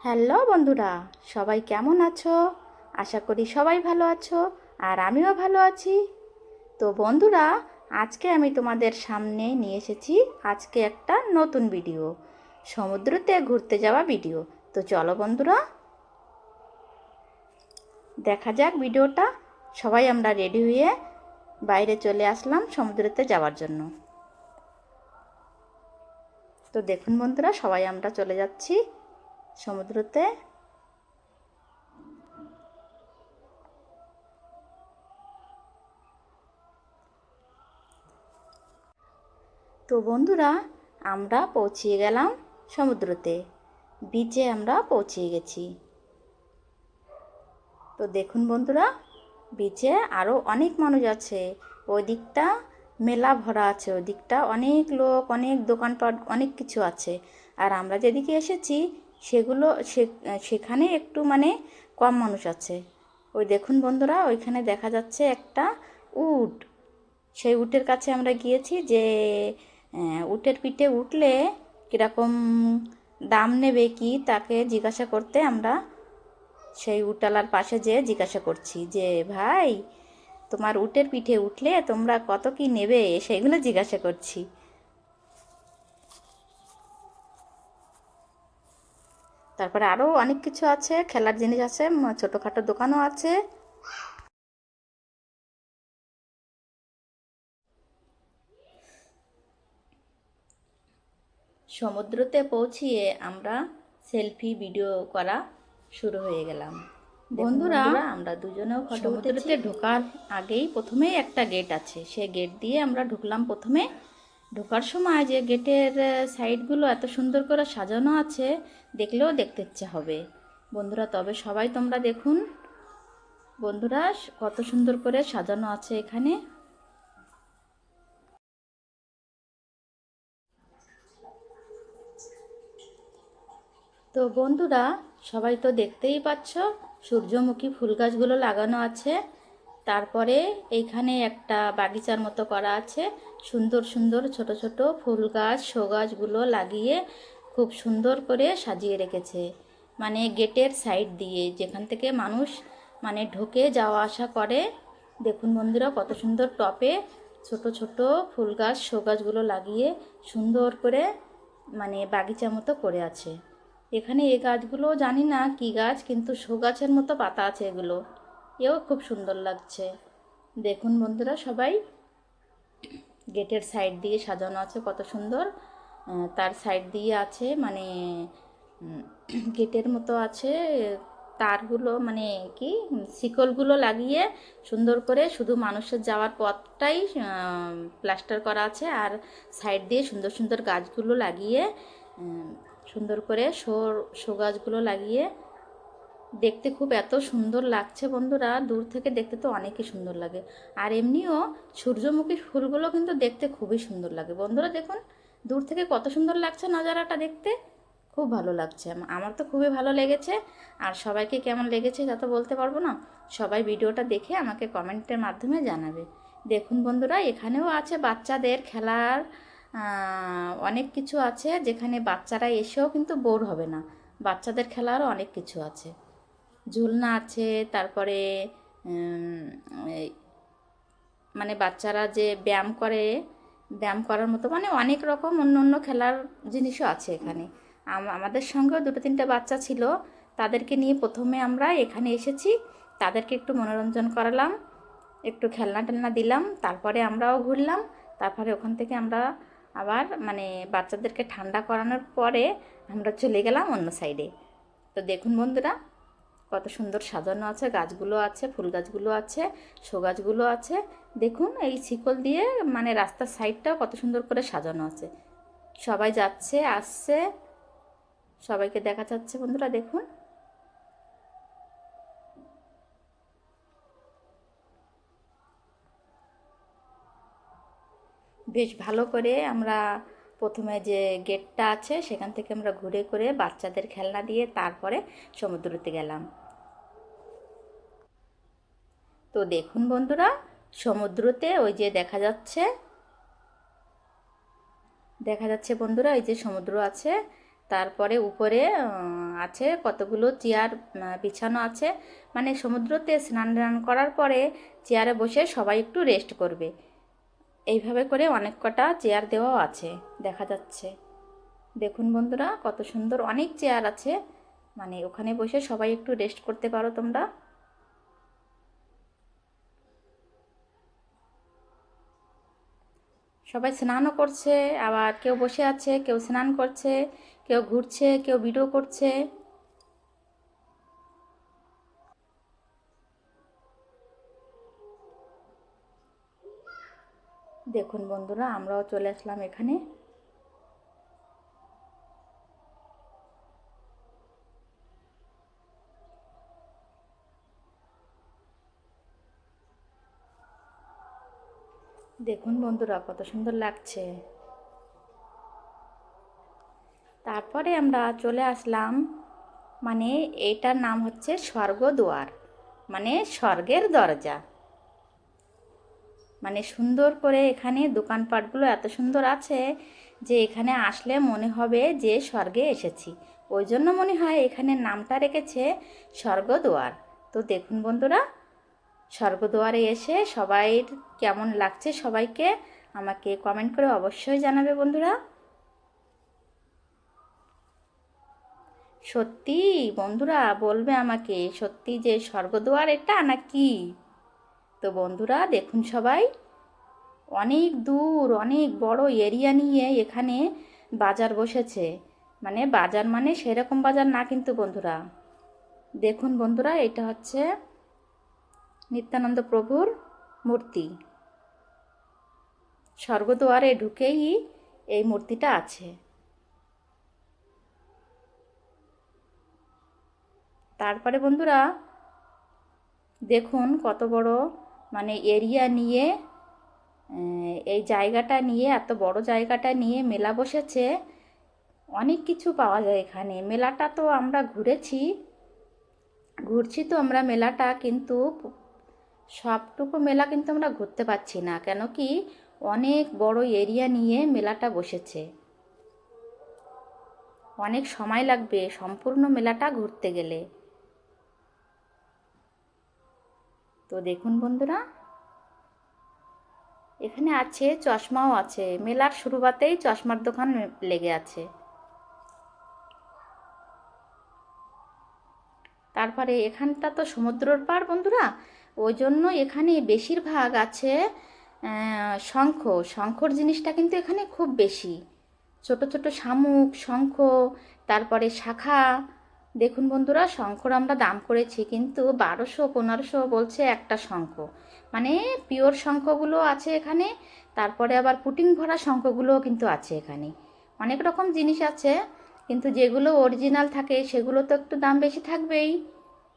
Hello বন্ধুরা, সবাই কেমন আছো? আশা করি সবাই ভালো আছো, আর আমিও ভালো আছি। তো বন্ধুরা, আজকে আমি তোমাদের সামনে নিয়ে এসেছি আজকে একটা নতুন ভিডিও, সমুদ্রতে ঘুরতে যাওয়া ভিডিও। তো চলো বন্ধুরা, দেখা যাক ভিডিওটা। সবাই আমরা রেডি হয়ে বাইরে চলে আসলাম সমুদ্রতে যাওয়ার জন্য। তো দেখুন বন্ধুরা, সবাই আমরা চলে যাচ্ছি সমুদ্রতে। তো বন্ধুরা, আমরা পৌঁছিয়ে গেলাম সমুদ্রতে, বিচে আমরা পৌঁছিয়ে গেছি। তো দেখুন বন্ধুরা, বিচে আরও অনেক মানুষ আছে। ওই দিকটা মেলা ভরা আছে, ওই দিকটা অনেক লোক, অনেক দোকানপাট, অনেক কিছু আছে। আর আমরা যেদিকে এসেছি সেখানে একটু কম মানুষ আছে। ওই দেখুন বন্ধুরা, ওইখানে দেখা যাচ্ছে একটা উট। সেই উটের কাছে আমরা গিয়েছি যে উটের পিঠে উঠলে কীরকম দাম নেবে কি, তাকে জিজ্ঞাসা করতে আমরা সেই উটওয়ালার পাশে যেয়ে জিজ্ঞাসা করছি যে ভাই, তোমার উটের পিঠে উঠলে তোমরা কত কি নেবে, সেইগুলো জিজ্ঞাসা করছি। তারপরে আরও অনেক কিছু আছে, খেলার জিনিস আছে, ছোটোখাটো দোকানও আছে। সমুদ্রতে পৌঁছিয়ে আমরা সেলফি ভিডিও করা শুরু হয়ে গেলাম। বন্ধুরা, আমরা দুজনেও ফটো উঠেছি। সমুদ্রতে ঢোকার আগেই প্রথমেই একটা গেট আছে, সেই গেট দিয়ে আমরা ঢুকলাম। প্রথমে ঢোকার সময় যে গেটের সাইডগুলো এত সুন্দর করে সাজানো আছে, দেখলেও দেখতে ইচ্ছে হবে বন্ধুরা। তবে সবাই তোমরা দেখুন বন্ধুরা, কত সুন্দর করে সাজানো আছে এখানে। তো বন্ধুরা, সবাই তো দেখতেই পাচ্ছ সূর্যমুখী ফুল গাছগুলো লাগানো আছে। তারপরে এইখানে একটা বাগিচার মতো করা আছে, সুন্দর সুন্দর ছোট ছোট ফুল গাছ, শো গাছগুলো লাগিয়ে খুব সুন্দর করে সাজিয়ে রেখেছে। গেটের সাইড দিয়ে যেখান থেকে মানুষ ঢোকে যাওয়া আসা করে। দেখুন বন্ধুরা, কত সুন্দর টপে ছোট ছোট ফুল গাছ, শো গাছগুলো লাগিয়ে সুন্দর করে বাগিচা মতো করে আছে। এখানে এই গাছগুলো জানি না কি গাছ, কিন্তু শো গাছের মতো পাতা আছে এগুলো, এও খুব সুন্দর লাগছে। দেখুন বন্ধুরা, সবাই গেটের সাইড দিয়ে সাজানো আছে কত সুন্দর। তার সাইড দিয়ে আছে গেটের মতো আছে তারগুলো, কি শিকলগুলো লাগিয়ে সুন্দর করে শুধু মানুষের যাওয়ার পথটাই প্লাস্টার করা আছে। আর সাইড দিয়ে সুন্দর সুন্দর গাছগুলো লাগিয়ে, সুন্দর করে শো গাছগুলো লাগিয়ে দেখতে খুব এত সুন্দর লাগছে বন্ধুরা। দূর থেকে দেখতে তো অনেকই সুন্দর লাগে। আর এমনিও সূর্যমুখী ফুলগুলো কিন্তু দেখতে খুবই সুন্দর লাগে বন্ধুরা। দেখুন দূর থেকে কত সুন্দর লাগছে নজারাটা দেখতে, খুব ভালো লাগছে। আমার তো খুবই ভালো লেগেছে। আর সবাইকে কেমন লেগেছে তা তো বলতে পারবো না, সবাই ভিডিওটা দেখে আমাকে কমেন্টের মাধ্যমে জানাবে। দেখুন বন্ধুরা, এখানেও আছে বাচ্চাদের খেলার অনেক কিছু আছে, যেখানে বাচ্চারা এসেও কিন্তু বোর হবে না। বাচ্চাদের খেলারও অনেক কিছু আছে, ঝুলনা আছে। তারপরে বাচ্চারা যে ব্যায়াম করে, ব্যায়াম করার মতো অনেক রকম অন্য অন্য খেলার জিনিসও আছে এখানে। আমাদের সঙ্গেও দুটো তিনটে বাচ্চা ছিল, তাদেরকে নিয়ে প্রথমে আমরা এখানে এসেছি। তাদেরকে একটু মনোরঞ্জন করালাম, একটু খেলনা টেলনা দিলাম, তারপরে আমরাও ঘুরলাম। তারপরে ওখান থেকে আমরা আবার বাচ্চাদেরকে ঠান্ডা করানোর পরে আমরা চলে গেলাম অন্য সাইডে। তো দেখুন বন্ধুরা, কত সুন্দর সাজানো আছে, গাছগুলো আছে, ফুল গাছগুলো আছে, শো গাছগুলো আছে। দেখুন এই শিকল দিয়ে রাস্তার সাইডটাও কত সুন্দর করে সাজানো আছে। সবাই যাচ্ছে আসছে, সবাইকে দেখা যাচ্ছে বন্ধুরা। দেখুন বেশ ভালো করে আমরা প্রথমে যে গেটটা আছে সেখান থেকে আমরা ঘুরে করে বাচ্চাদের খেলনা দিয়ে তারপরে সমুদ্রতে গেলাম। তো দেখুন বন্ধুরা, সমুদ্রতে ওই যে দেখা যাচ্ছে বন্ধুরা, এই যে সমুদ্র আছে, তারপরে উপরে আছে কতগুলো চেয়ার বিছানো আছে, মানে সমুদ্রতে স্নান টান করার পরে চেয়ারে বসে সবাই একটু রেস্ট করবে। এইভাবে করে অনেক কটা চেয়ার দেওয়াও আছে, দেখা যাচ্ছে। দেখুন বন্ধুরা কত সুন্দর অনেক চেয়ার আছে, মানে ওখানে বসে সবাই একটু রেস্ট করতে পারো তোমরা। সবাই স্নানও করছে, আবার কেউ বসে আছে, কেউ স্নান করছে, কেউ ঘুরছে, কেউ ভিডিও করছে। দেখুন বন্ধুরা আমরাও চলে আসলাম এখানে। দেখুন বন্ধুরা কত সুন্দর লাগছে। তারপরে আমরা চলে আসলাম, মানে এইটার নাম হচ্ছে স্বর্গদুয়ার, মানে স্বর্গের দরজা। মানে সুন্দর করে এখানে দোকানপাটগুলো এত সুন্দর আছে যে এখানে আসলে মনে হবে যে স্বর্গে এসেছি। ওই জন্য মনে হয় এখানে নামটা রেখেছে স্বর্গদুয়ার। তো দেখুন বন্ধুরা, স্বর্গদুয়ারে এসে সবাই কেমন লাগছে সবাইকে আমাকে কমেন্ট করে অবশ্যই জানাবে বন্ধুরা। সত্যি বন্ধুরা বলবে আমাকে, সত্যি যে স্বর্গদুয়ার এটা নাকি? তো বন্ধুরা দেখুন সবাই, অনেক দূর অনেক বড় এরিয়া নিয়ে এখানে বাজার বসেছে। মানে বাজার মানে সেরকম বাজার না কিন্তু বন্ধুরা। দেখুন বন্ধুরা এটা হচ্ছে নিত্যানন্দ প্রভুর মূর্তি। স্বর্গদুয়ারে ঢুকেই এই মূর্তিটা আছে। তারপরে বন্ধুরা দেখুন কত বড় মানে এরিয়া নিয়ে, এই জায়গাটা নিয়ে, এত বড় জায়গাটা নিয়ে মেলা বসেছে। অনেক কিছু পাওয়া যায় এখানে। মেলাটা তো আমরা ঘুরছি তো আমরা মেলাটা, কিন্তু সবটুকু মেলা কিন্তু আমরা ঘুরতে পারছি না, কেন কি অনেক বড় এরিয়া নিয়ে মেলাটা বসেছে। অনেক সময় লাগবে সম্পূর্ণ মেলাটা ঘুরতে গেলে। তো দেখুন বন্ধুরা এখানে আছে চশমাও আছে, মেলার শুরুতেই চশমার দোকান লেগে আছে। তারপরে এখানটা তো সমুদ্রের পার বন্ধুরা, ওই জন্য এখানে বেশিরভাগ আছে শঙ্খর জিনিসটা কিন্তু এখানে খুব বেশি। ছোট ছোট শামুক, শঙ্খ, তারপরে শাখা। দেখুন বন্ধুরা শঙ্খর আমরা দাম করেছি কিন্তু 1200-1500 বলছে একটা শঙ্খ। মানে পিওর শঙ্খগুলো আছে এখানে, তারপরে আবার পুটিং ভরা শঙ্খগুলোও কিন্তু আছে এখানে। অনেক রকম জিনিস আছে, কিন্তু যেগুলো অরিজিনাল থাকে সেগুলো তো একটু দাম বেশি থাকবেই।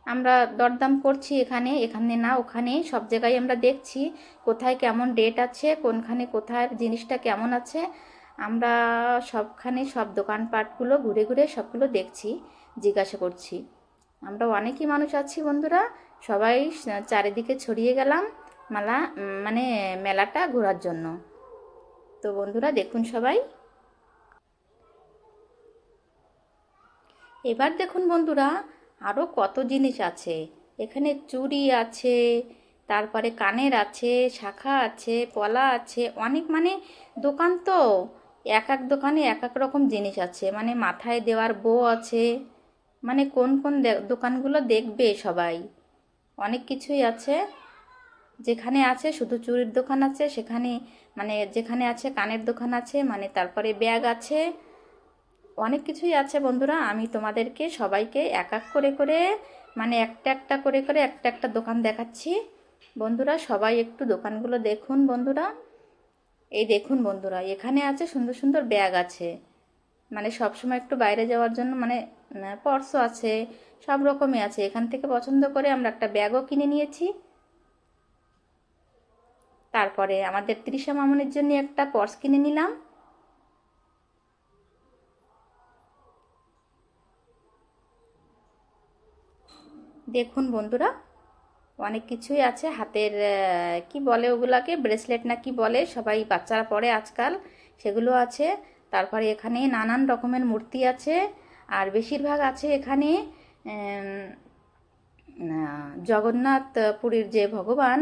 আমরা দরদাম করছি এখানে, এখানে না ওখানে, সব জায়গায় আমরা দেখছি কোথায় কেমন রেট আছে, কোনখানে কোথায় জিনিসটা কেমন আছে। আমরা সবখানে সব দোকানপাটগুলো ঘুরে ঘুরে সবগুলো দেখছি, জিজ্ঞাসা করছি। আমরা অনেকই মানুষ আছি বন্ধুরা, সবাই চারিদিকে ছড়িয়ে গেলাম মানে মেলাটা ঘোরার জন্য। তো বন্ধুরা দেখুন সবাই, এবার দেখুন বন্ধুরা আরও কত জিনিস আছে এখানে। চুড়ি আছে, তারপরে কানের আছে, শাখা আছে, পলা আছে, অনেক মানে দোকান তো এক এক দোকানে এক এক রকম জিনিস আছে। মানে মাথায় দেওয়ার বো আছে, মানে কোন কোন দোকানগুলো দেখবে সবাই, অনেক কিছুই আছে। যেখানে আছে শুধু চুড়ির দোকান আছে, সেখানে মানে যেখানে আছে কানের দোকান আছে, মানে তারপরে ব্যাগ আছে, অনেক কিছুই আছে বন্ধুরা। আমি তোমাদেরকে সবাইকে এক এক করে করে মানে একটা একটা করে করে একটা একটা দোকান দেখাচ্ছি বন্ধুরা। সবাই একটু দোকানগুলো দেখুন বন্ধুরা। এই দেখুন বন্ধুরা এখানে আছে সুন্দর সুন্দর ব্যাগ আছে, মানে সব সময় একটু বাইরে যাওয়ার জন্য, মানে পার্সও আছে, সব রকমই আছে। এখান থেকে পছন্দ করে আমরা একটা ব্যাগও কিনে নিয়েছি। তারপরে আমাদের তৃষা মামনির জন্য একটা পার্স কিনে নিলাম। দেখুন বন্ধুরা অনেক কিছুই আছে হাতের, কি বলে ওগুলাকে, ব্রেসলেট না কি বলে, সবাই বাচ্চারা পরে আজকাল, সেগুলো আছে। তারপরে এখানে নানান রকমের মূর্তি আছে, আর বেশিরভাগ আছে এখানে জগন্নাথ পুরীর যে ভগবান,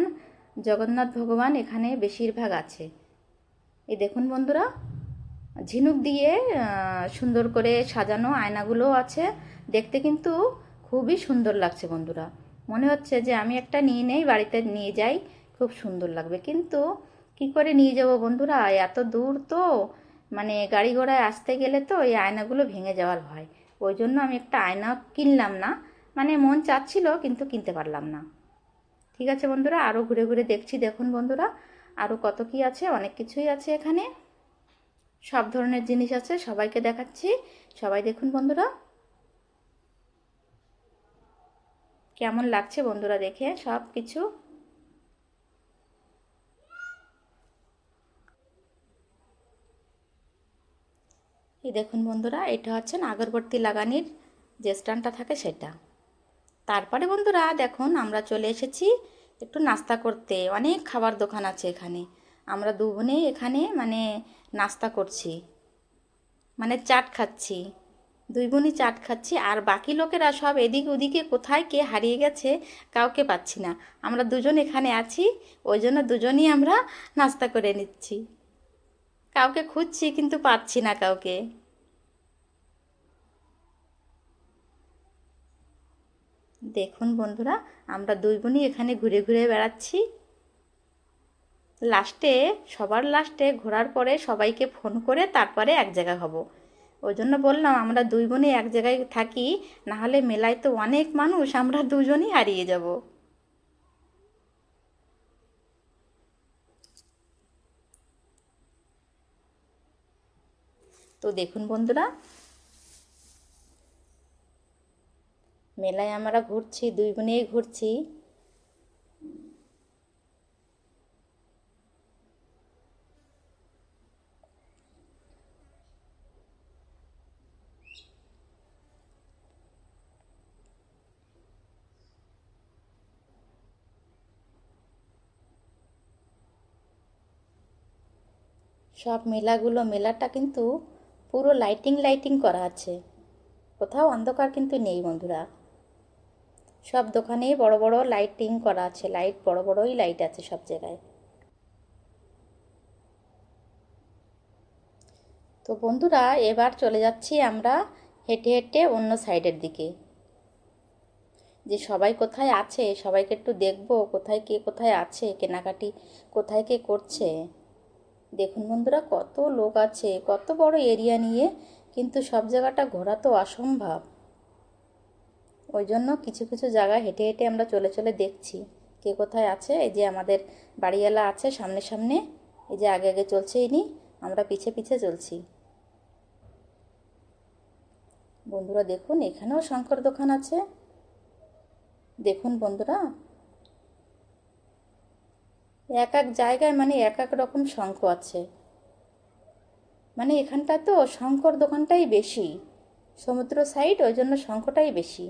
জগন্নাথ ভগবান এখানে বেশিরভাগ আছে। এই দেখুন বন্ধুরা, ঝিনুক দিয়ে সুন্দর করে সাজানো আয়নাগুলোও আছে, দেখতে কিন্তু খুবই সুন্দর লাগছে বন্ধুরা। মনে হচ্ছে যে আমি একটা নিয়ে নেই, বাড়িতে নিয়ে যাই, খুব সুন্দর লাগবে। কিন্তু কি করে নিয়ে যাব বন্ধুরা, এত দূর তো, মানে গাড়ি ঘোড়ায় আসতে গেলে তো এই আয়নাগুলো ভেঙে যাওয়ার ভয়। ওই জন্য আমি একটা আয়না কিনলাম না, মানে মন চাচ্ছিল কিন্তু কিনতে পারলাম না। ঠিক আছে বন্ধুরা, আরও ঘুরে ঘুরে দেখছি। দেখুন বন্ধুরা, আরও কত কি আছে, অনেক কিছুই আছে এখানে, সব ধরনের জিনিস আছে, সবাইকে দেখাচ্ছি। সবাই দেখুন বন্ধুরা, কেমন লাগছে বন্ধুরা দেখে সব কিছু। এই দেখুন বন্ধুরা, এটা হচ্ছে আগরবাতি লাগানির যে স্ট্যান্ডটা থাকে সেটা। তারপরে বন্ধুরা দেখুন, আমরা চলে এসেছি একটু নাস্তা করতে। অনেক খাবার দোকান আছে এখানে। আমরা দু বোনেই এখানে মানে নাস্তা করছি, মানে চাট খাচ্ছি। দুই বোনই চাট খাচ্ছি, আর বাকি লোকেরা সব এদিক ওদিকে কোথায় কে হারিয়ে গেছে, কাউকে পাচ্ছি না। আমরা দুজন এখানে আছি, ওই জন্য দুজনই আমরা নাস্তা করে নিচ্ছি। কাউকে খুঁজছি কিন্তু পাচ্ছি না কাউকে। দেখুন বন্ধুরা, আমরা দুই বোনই এখানে ঘুরে ঘুরে বেড়াচ্ছি। লাস্টে, সবার লাস্টে ঘোরার পরে সবাইকে ফোন করে তারপরে এক জায়গা হব। ওই জন্য বললাম আমরা দুই বোনই এক জায়গায় থাকি, না হলে মেলায় তো অনেক মানুষ, আমরা দুজনই হারিয়ে যাব। তো দেখুন বন্ধুরা, মেলায় আমরা ঘুরছি, দুই বোনেই ঘুরছি। সব মেলাগুলো, মেলাটা কিন্তু পুরো লাইটিং লাইটিং করা আছে, কোথাও অন্ধকার কিন্তু নেই বন্ধুরা। সব দোকানেই বড় বড় লাইটিং করা আছে, লাইট বড় বড়ই লাইট আছে সব জায়গায়। তো বন্ধুরা, এবার চলে যাচ্ছি আমরা হেঁটে হেঁটে অন্য সাইডের দিকে, যে সবাই কোথায় আছে সবাইকে একটু দেখবো, কোথায় কে কোথায় আছে, কেনাকাটি কোথায় কে করছে। দেখুন বন্ধুরা, কত লোক আছে, কত বড় এরিয়া নিয়ে, কিন্তু সব জায়গাটা ঘোরা তো অসম্ভব। ওই জন্য কিছু কিছু জায়গায় হেঁটে হেঁটে আমরা চলে চলে দেখছি কে কোথায় আছে। এই যে আমাদের বাড়িওয়ালা আছে সামনে সামনে, এই যে আগে আগে চলছে ইনি, আমরা পিছে পিছে চলছি। বন্ধুরা দেখুন, এখানেও শঙ্কর দোকান আছে। দেখুন বন্ধুরা, এক এক জায়গায় মানে এক এক রকম শঙ্খ আছে। মানে এখানটা তো শঙ্কর দোকানটাই বেশি, সমুদ্র সাইড, ওই জন্য শঙ্খটাই বেশি।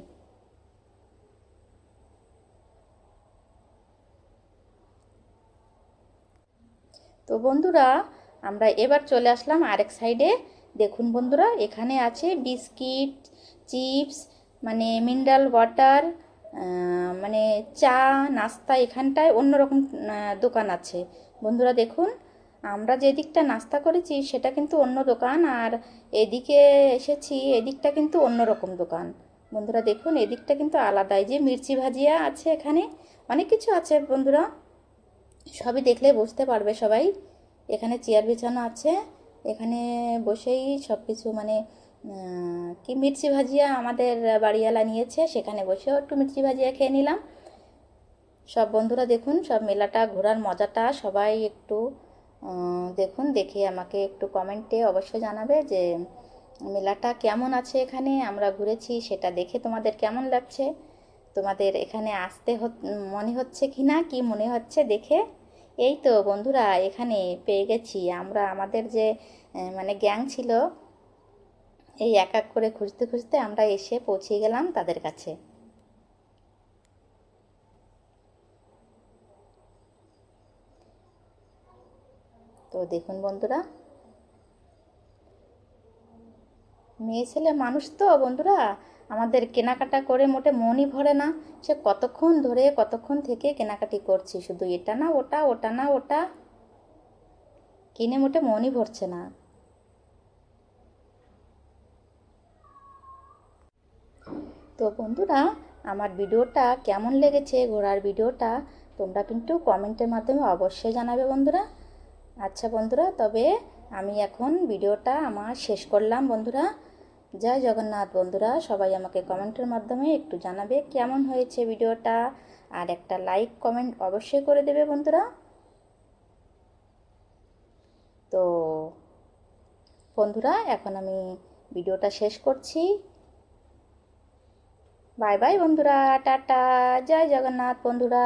তো বন্ধুরা, আমরা এবার চলে আসলাম আরেক সাইডে। দেখুন বন্ধুরা, এখানে আছে বিস্কিট, চিপস, মানে মিনারেল ওয়াটার, মানে চা, নাস্তা, এখানটায় অন্যরকম দোকান আছে। বন্ধুরা দেখুন, আমরা যে দিকটা নাস্তা করেছি সেটা কিন্তু অন্য দোকান, আর এদিকে এসেছি এদিকটা কিন্তু অন্য রকম দোকান। বন্ধুরা দেখুন, এদিকটা কিন্তু আলাদা। এই যে মির্চি ভাজিয়া আছে এখানে, অনেক কিছু আছে বন্ধুরা, সবই দেখলে বুঝতে পারবে সবাই। এখানে চেয়ার বিছানো আছে, এখানে বসেই সব কিছু মানে কি মির্চি ভাজিয়া আমাদের বাড়িওয়ালা নিয়েছে, সেখানে বসেও একটু মির্চি ভাজিয়া খেয়ে নিলাম। সব বন্ধুরা দেখুন, সব মেলাটা ঘোরার মজাটা সবাই একটু দেখুন, দেখে আমাকে একটু কমেন্টে অবশ্যই জানাবে যে মেলাটা কেমন আছে। এখানে আমরা ঘুরেছি সেটা দেখে তোমাদের কেমন লাগছে, তোমাদের এখানে আসতে মনে হচ্ছে কি না, কি মনে হচ্ছে দেখে। এই তো বন্ধুরা, এখানে পেয়ে গেছি আমরা, আমাদের যে মানে গ্যাং ছিল, এই এক এক করে খুঁজতে খুঁজতে আমরা এসে পৌঁছে গেলাম তাদের কাছে। তো দেখুন বন্ধুরা, মেয়ে ছেলে মানুষ তো বন্ধুরা, আমাদের কেনাকাটা করে মোটে মনই ভরে না। সে কতক্ষণ ধরে কতক্ষণ থেকে কেনাকাটি করছি, শুধু এটা না ওটা, ওটা না ওটা, কিনে মোটে মনই ভরছে না। তো বন্ধুরা, আমার ভিডিওটা কেমন লেগেছে, ঘোরার ভিডিওটা, তোমরা কিন্তু কমেন্টের মাধ্যমে অবশ্যই জানাবে বন্ধুরা। আচ্ছা বন্ধুরা, তবে আমি এখন ভিডিওটা আমার শেষ করলাম বন্ধুরা। জয় জগন্নাথ বন্ধুরা, সবাই আমাকে কমেন্টের মাধ্যমে একটু জানাবে কেমন হয়েছে ভিডিওটা, আর একটা লাইক কমেন্ট অবশ্যই করে দেবে বন্ধুরা। তো বন্ধুরা, এখন আমি ভিডিওটা শেষ করছি। বাই বাই বন্ধুরা, টাটা, জয় জগন্নাথ বন্ধুরা।